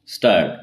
Start.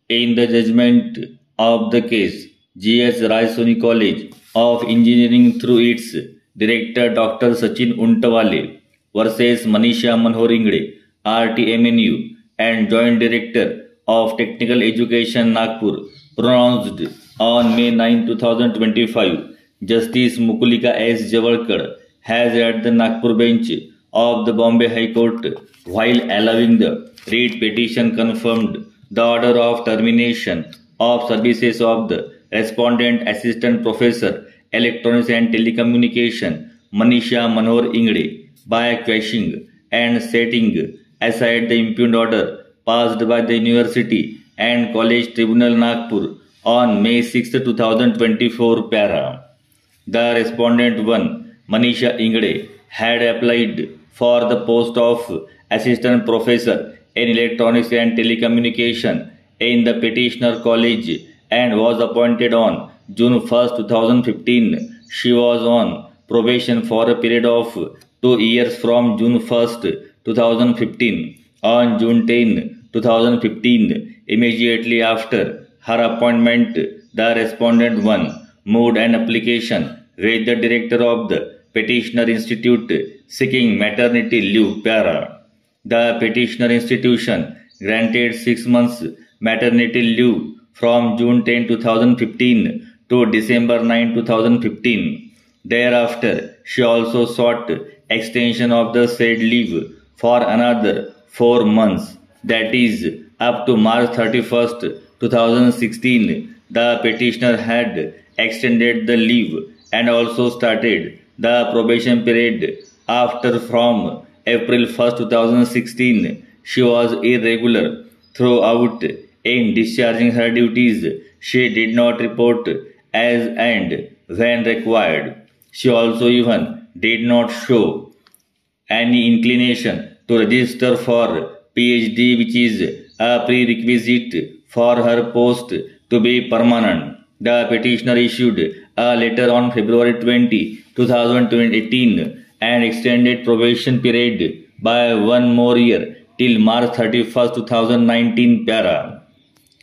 In the judgment of the case, G.S. Rai Soni College of Engineering through its Director Dr. Sachin Untawale versus Manisha Manohar Ingde, RTMNU, and Joint Director of Technical Education Nagpur, pronounced on May 9, 2025. Justice Mukulika S. Javalkar has at the Nagpur bench of the Bombay High Court, while allowing the writ petition, confirmed the order of termination of services of the respondent Assistant Professor Electronics and Telecommunication Manisha Manohar Ingde by quashing and setting aside the impugned order passed by the University and College Tribunal Nagpur on May 6, 2024. Para. The respondent 1, Manisha Ingde, had applied for the post of Assistant Professor in Electronics and Telecommunication in the Petitioner College and was appointed on June 1, 2015. She was on probation for a period of 2 years from June 1, 2015. On June 10, 2015, immediately after her appointment, the respondent 1 moved an application with the director of the Petitioner Institute seeking maternity leave. Para. The Petitioner Institution granted 6 months maternity leave from June 10, 2015 to December 9, 2015. Thereafter, she also sought extension of the said leave for another 4 months, that is, up to March 31, 2016. The petitioner had extended the leave and also started the probation period after. From April 1, 2016, she was irregular throughout in discharging her duties. She did not report as and when required. She also even did not show any inclination to register for PhD, which is a prerequisite for her post to be permanent. The petitioner issued a letter on February 20, 2018 and extended probation period by 1 more year till March 31, 2019. Para.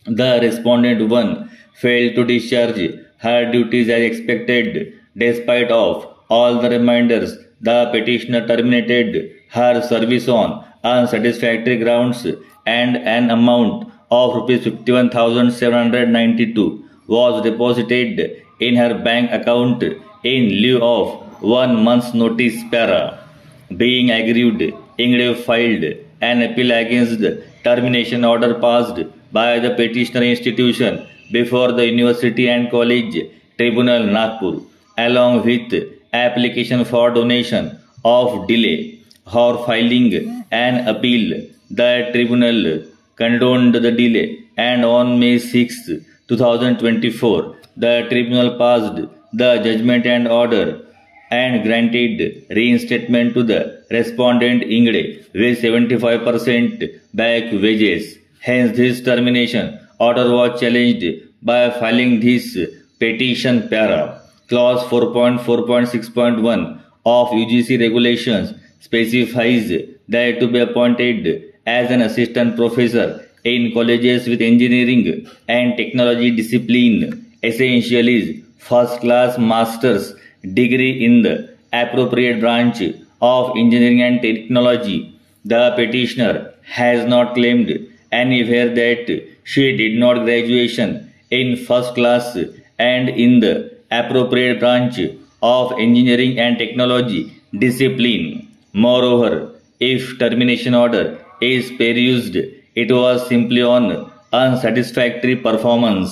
The respondent 1 failed to discharge her duties as expected. Despite of all the reminders, the petitioner terminated her service on unsatisfactory grounds, and an amount of Rs 51,792 was deposited in her bank account in lieu of 1 month's notice. Para. Being aggrieved, Ingde filed an appeal against the termination order passed by the Petitioner Institution before the University and College Tribunal Nagpur, along with application for donation of delay or filing an appeal. The tribunal condoned the delay, and on May 6, 2024, the tribunal passed the judgment and order and granted reinstatement to the respondent Ingde with 75% back wages. Hence, this termination order was challenged by filing this petition. Para. Clause 4.4.6.1 of UGC regulations specifies that to be appointed as an assistant professor in colleges with engineering and technology discipline, essential is first-class master's degree in the appropriate branch of engineering and technology. The petitioner has not claimed anywhere that she did not graduation in first class and in the appropriate branch of engineering and technology discipline. Moreover, if termination order is perused, it was simply on unsatisfactory performance.